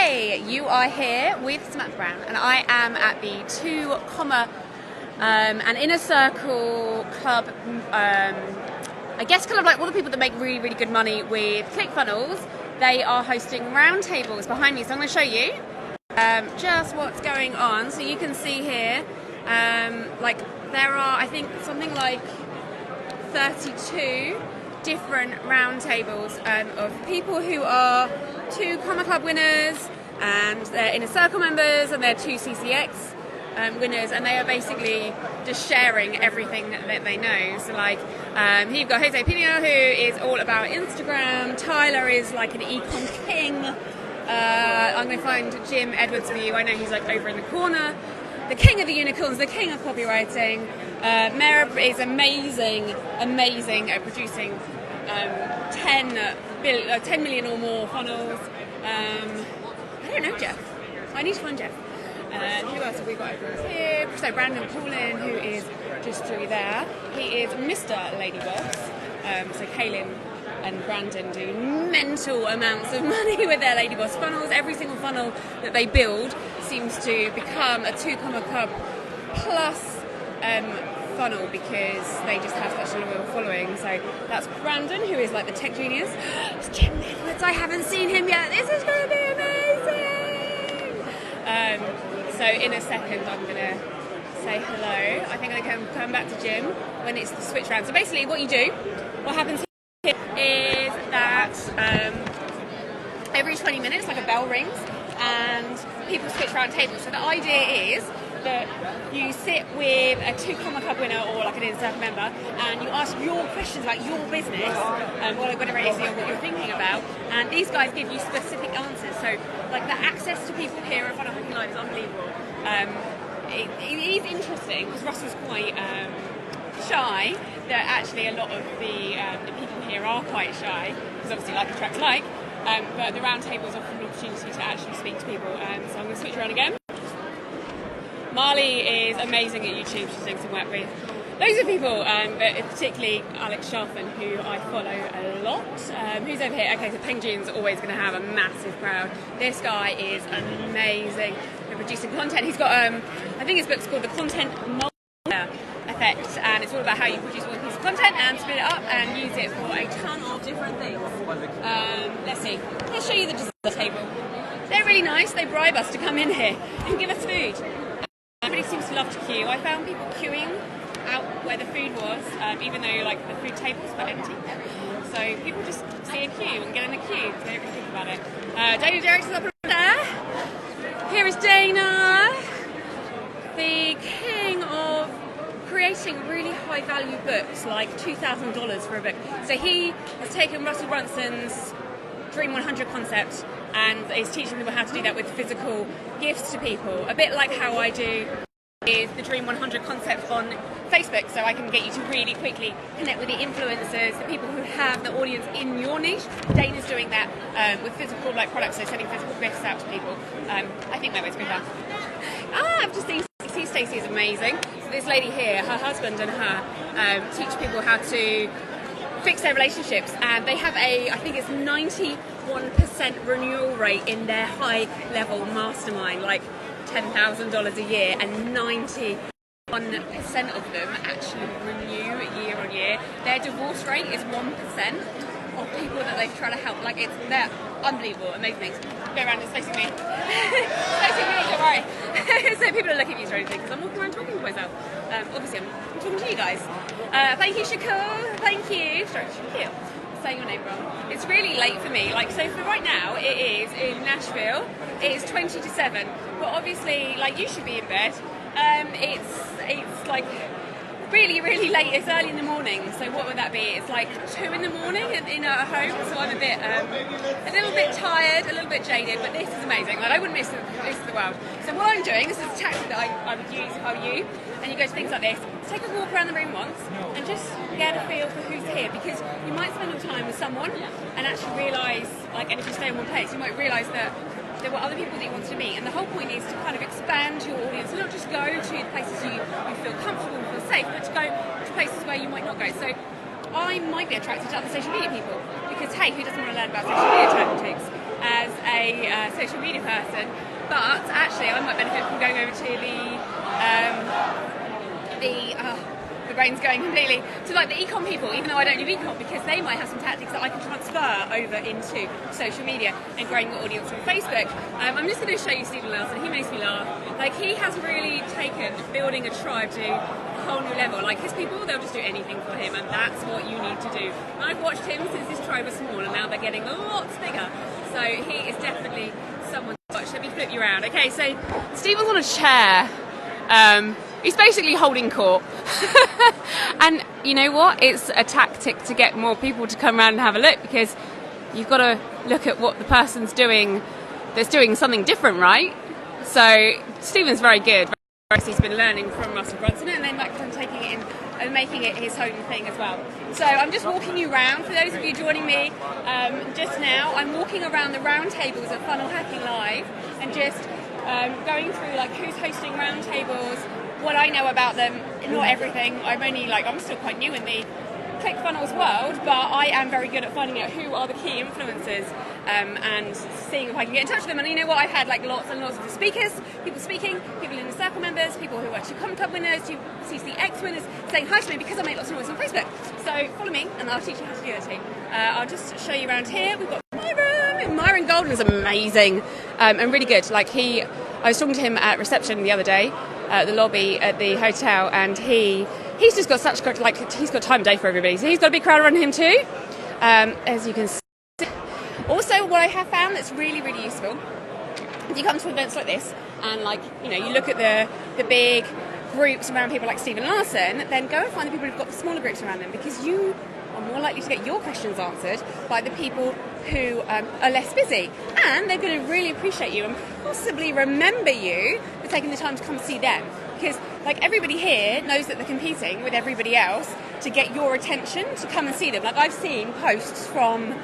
Hey, you are here with Samantha Brown, and I am at the 2 Comma and Inner Circle Club. I guess kind of like all the people that make really, really good money with ClickFunnels. They are hosting roundtables behind me, so I'm going to show you just what's going on. So you can see here, like there are, I think, something like 32 different roundtables of people who are 2 Comma Club winners and their Inner Circle members and their 2 CCX winners, and they are basically just sharing everything that they know. So like here you've got Jose Pina, who is all about Instagram. Tyler is like an ecom king. I'm going to find Jim Edwards for you. I know he's like over in the corner. The king of the unicorns, the king of copywriting. Mara is amazing at producing 10 million or more funnels. I don't know Jeff. I need to find Jeff. Who else have we got over here? So Brandon Paulin, who is just through there. He is Mr. Lady Boss. So Kaylin and Brandon do mental amounts of money with their Lady Boss funnels. Every single funnel that they build seems to become a 2 Comma Club plus funnel because they just have such a loyal following. So that's Brandon, who is like the tech genius. It's Jim Edwards. I haven't seen him yet. This is going to be amazing. So in a second I'm going to say hello. I think I'm going to come back to Jim when it's the switch round. So basically what happens here is that every 20 minutes like a bell rings and people switch round tables. So the idea is that you sit with a 2 Comma Club winner or like an Inner Circle member and you ask your questions about your business and whatever it is what you're thinking about, and these guys give you specific answers. So like the access to people here at Funnel Hacking Live is unbelievable. It is interesting because Russell's quite shy, that actually a lot of the people here are quite shy because obviously like attracts like, but the round tables offer an opportunity to actually speak to people. So I'm going to switch around again. Marley is amazing at YouTube. She's doing some work with loads of people, but particularly Alex Sharfin, who I follow a lot. Who's over here? Okay, so Penguin's always going to have a massive crowd. This guy is amazing at producing content. He's got, I think his book's called The Content Multiplier Effect, and it's all about how you produce one piece of content and split it up and use it for a ton of different things. Let's see. Let's show you the dessert table. They're really nice. They bribe us to come in here and give us food. Everybody seems to love to queue. I found people queuing out where the food was, even though like the food tables were empty. So people just see a queue and get in the queue. So they don't really think about it. Dana Derrick's up there. Here is Dana, the king of creating really high value books, like $2,000 for a book. So he has taken Russell Brunson's Dream 100 concept and is teaching people how to do that with physical gifts to people. A bit like how I do with the Dream 100 concept on Facebook, so I can get you to really quickly connect with the influencers, the people who have the audience in your niche. Dana's doing that with physical like products, so sending physical gifts out to people. I think that was good fun. I've just seen Stacey is amazing. So this lady here, her husband and her teach people how to fix their relationships, and they have I think it's 91% renewal rate in their high level mastermind, like $10,000 a year, and 91% of them actually renew year on year. Their divorce rate is 1% of people that they've tried to help. Like they're unbelievable, amazing things. Go around and facing me. Facing me, don't worry. So people are looking at you or anything because I'm walking around talking to myself. Obviously I'm talking to you guys. Thank you, Shakur. Thank you. Sorry, Shakur. Saying your name wrong. It's really late for me. Like, so for right now, it is in Nashville. It is 20 to 7. But obviously, like, you should be in bed. It's like really, really late. It's early in the morning. So what would that be? It's like 2 in the morning in our home. So I'm a little bit tired, a little bit jaded. But this is amazing. Like, I wouldn't miss this the world. So what I'm doing, this is a tactic that I would use if I were you. And you go to things like this. Take a walk around the room once and just get a feel for who's here, because you might spend your time with someone and actually realise, like, and if you stay in one place, you might realise that there were other people that you wanted to meet, and the whole point is to kind of expand your audience and not just go to the places you feel comfortable and feel safe, but to go to places where you might not go. So I might be attracted to other social media people because, hey, who doesn't want to learn about social media tactics? as a social media person, but actually I might benefit from going over to the brain's going completely to like the ecom people, even though I don't do ecom, because they might have some tactics that I can transfer over into social media and growing the audience on Facebook. I'm just going to show you Stephen Larson. He makes me laugh. Like, he has really taken building a tribe to a whole new level. Like, his people, they'll just do anything for him, and that's what you need to do. And I've watched him since his tribe was small, and now they're getting lots bigger. So he is definitely someone to watch. Let me flip you around. Okay, so Stephen's on a chair. He's basically holding court. And you know what? It's a tactic to get more people to come around and have a look, because you've got to look at what the person's doing that's doing something different, right? So Stephen's very good. He's been learning from Russell Brunson and then taking it in and making it his own thing as well. So I'm just walking you around. For those of you joining me just now, I'm walking around the roundtables at Funnel Hacking Live and just going through like who's hosting roundtables, what I know about them, not everything. I'm still quite new in the ClickFunnels world, but I am very good at finding out who are the key influencers and seeing if I can get in touch with them. And you know what? I've had like lots and lots of speakers, people speaking, people in the circle members, people who are 2 Common Club winners, 2 CCX winners saying hi to me because I make lots of noise on Facebook. So follow me and I'll teach you how to do that too. I'll just show you around here. We've got Myron Golden is amazing and really good. I was talking to him at reception the other day at the lobby at the hotel, and he's just got such good, he's got time of day for everybody. So he's got a big crowd around him too, as you can see. Also, what I have found that's really, really useful, if you come to events like this and you look at the big groups around people like Stephen Larson, then go and find the people who've got the smaller groups around them, because you are more likely to get your questions answered by the people who are less busy, and they're going to really appreciate you and possibly remember you for taking the time to come see them, because everybody here knows that they're competing with everybody else to get your attention to come and see them. I've seen posts from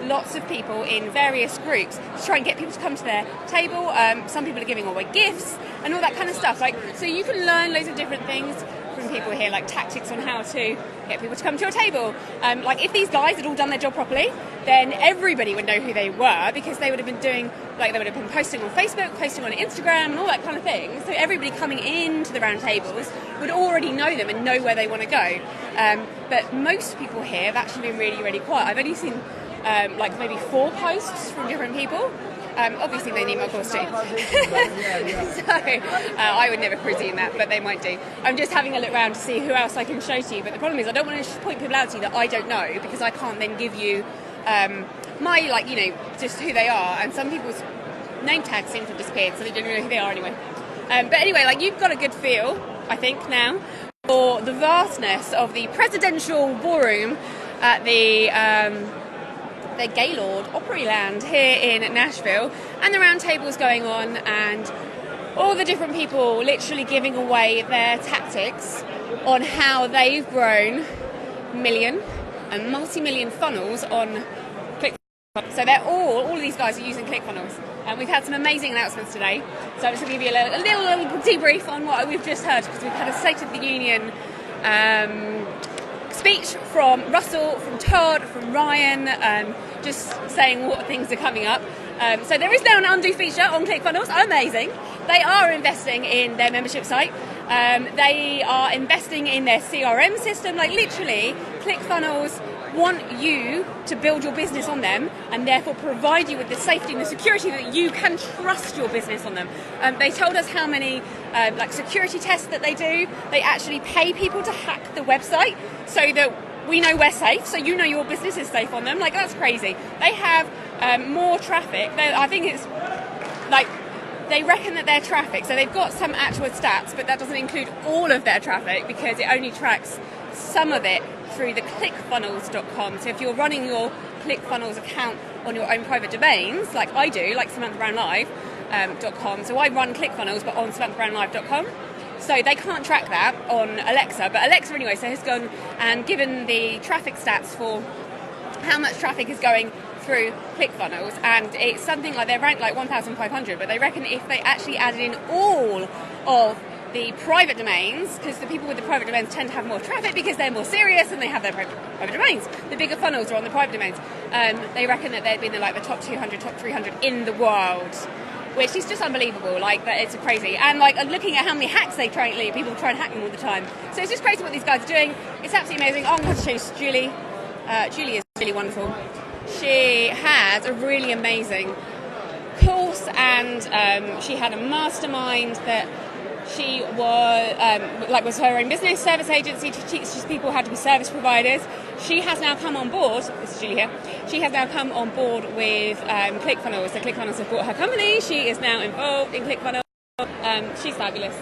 lots of people in various groups to try and get people to come to their table. Some people are giving away gifts and all that kind of stuff. So you can learn loads of different things from people here, like tactics on how to get people to come to your table. If these guys had all done their job properly, then everybody would know who they were, because they would have been doing, they would have been posting on Facebook, posting on Instagram and all that kind of thing. So everybody coming into the round tables would already know them and know where they want to go. But most people here have actually been really, really quiet. I've only seen maybe 4 posts from different people. Obviously they need my course too. So I would never presume that, but they might do. I'm just having a look around to see who else I can show to you, but the problem is I don't want to point people out to you that I don't know, because I can't then give you just who they are, and some people's name tags seem to have disappeared, so they don't even know who they are anyway. But anyway, you've got a good feel, I think, now for the vastness of the presidential ballroom at the Gaylord Opryland here in Nashville, and the round tables going on, and all the different people literally giving away their tactics on how they've grown million and multi-million funnels on ClickFunnels. So they're all of these guys are using ClickFunnels, and we've had some amazing announcements today. So I'm just going to give you a little debrief on what we've just heard, because we've had a State of the Union speech from Russell, from Todd, from Ryan, just saying what things are coming up. So there is now an undo feature on ClickFunnels. Amazing. They are investing in their membership site. They are investing in their CRM system. Literally, ClickFunnels want you to build your business on them, and therefore provide you with the safety and the security that you can trust your business on them. They told us how many security tests that they do. They actually pay people to hack the website so that we know we're safe, so you know your business is safe on them. That's crazy. They have more traffic. I think it's they reckon that their traffic, so they've got some actual stats, but that doesn't include all of their traffic, because it only tracks some of it through the clickfunnels.com. So if you're running your ClickFunnels account on your own private domains, like I do, like SamanthaBrownLive.com. So I run ClickFunnels, but on SamanthaBrownLive.com. So they can't track that on Alexa, but Alexa anyway, so has gone and given the traffic stats for how much traffic is going through ClickFunnels, and it's something they're ranked 1,500, but they reckon if they actually added in all of the private domains, because the people with the private domains tend to have more traffic because they're more serious and they have their private domains. The bigger funnels are on the private domains. They reckon that they've been in like the top 200, top 300 in the world, which is just unbelievable. Like, that it's crazy. And like looking at how many hacks they try, people try and hack them all the time. So it's just crazy what these guys are doing. It's absolutely amazing. I'm going to introduce Julie. Julie is really wonderful. She has a really amazing course, and she had a mastermind that she was her own business service agency to teach people how to be service providers. She has now come on board. This is Julie here. She has now come on board with ClickFunnels. So ClickFunnels have bought her company. She is now involved in ClickFunnels. She's fabulous.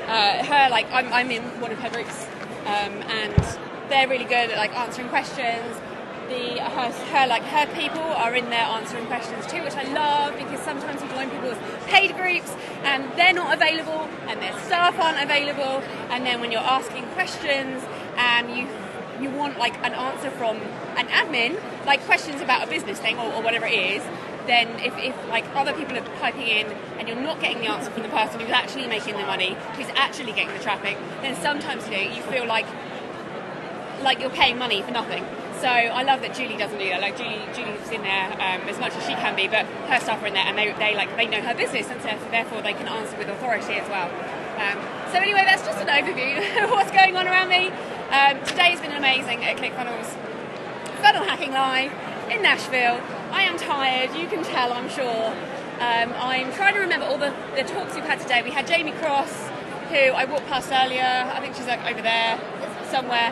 I'm in one of her groups, and they're really good at like answering questions. Her people are in there answering questions too, which I love, because sometimes you join people's paid groups and they're not available and their staff aren't available, and then when you're asking questions and you want like an answer from an admin, like questions about a business thing or whatever it is, then if like other people are typing in and you're not getting the answer from the person who's actually making the money, who's actually getting the traffic, then sometimes you feel like you're paying money for nothing. So I love that Julie doesn't do that. Like Julie's in there as much as she can be, but her staff are in there and they know her business, and so therefore they can answer with authority as well. So anyway, that's just an overview of what's going on around me. Today has been amazing at ClickFunnels. Funnel Hacking Live in Nashville. I am tired, you can tell, I'm sure. I'm trying to remember all the talks we've had today. We had Jamie Cross, who I walked past earlier. I think she's like over there somewhere.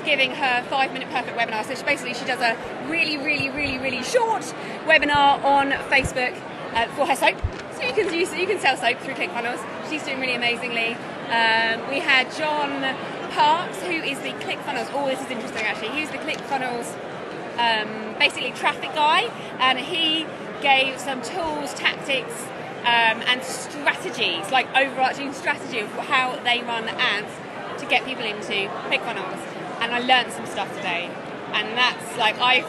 Giving her 5-minute perfect webinar. So she does a really, really, really, really short webinar on Facebook for her soap. So you can sell soap through ClickFunnels. She's doing really amazingly. We had John Parks, who is the ClickFunnels. Oh, this is interesting actually. He's the ClickFunnels basically traffic guy, and he gave some tools, tactics, and strategies, like overarching strategy of how they run ads to get people into ClickFunnels. And I learned some stuff today, and that's like I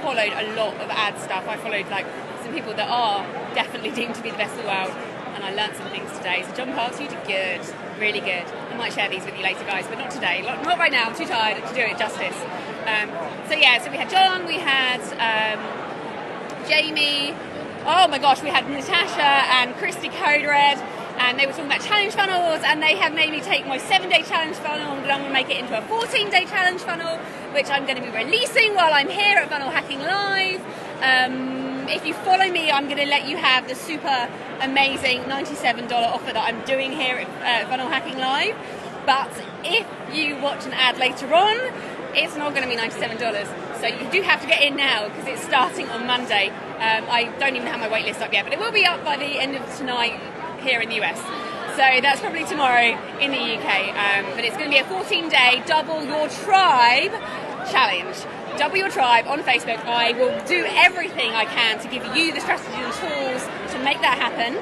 followed a lot of ad stuff. I followed like some people that are definitely deemed to be the best in the world, and I learned some things today. So John Parks, you did good, really good. I might share these with you later, guys, but not today, not right now. I'm too tired to do it justice. So we had John, we had Jamie. Oh my gosh, we had Natasha and Christy Code Red. And they were talking about challenge funnels, and they have made me take my 7-day challenge funnel and I'm going to make it into a 14-day challenge funnel, which I'm going to be releasing while I'm here at Funnel Hacking Live. If you follow me, I'm going to let you have the super amazing $97 offer that I'm doing here at Funnel Hacking Live. But if you watch an ad later on, it's not going to be $97. So you do have to get in now because it's starting on Monday. I don't even have my wait list up yet, but it will be up by the end of tonight here in the US. So that's probably tomorrow in the UK. But it's going to be a 14-day double your tribe challenge. Double your tribe on Facebook. I will do everything I can to give you the strategies and tools to make that happen.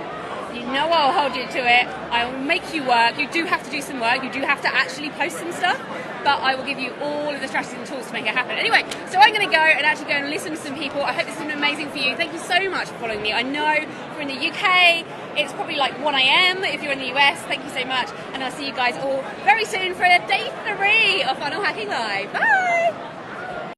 You know I'll hold you to it. I will make you work. You do have to do some work. You do have to actually post some stuff. But I will give you all of the strategies and tools to make it happen. Anyway, so I'm going to go and listen to some people. I hope this has been amazing for you. Thank you so much for following me. I know if you're in the UK, it's probably like 1 a.m. If you're in the US, thank you so much. And I'll see you guys all very soon for day 3 of Funnel Hacking Live. Bye!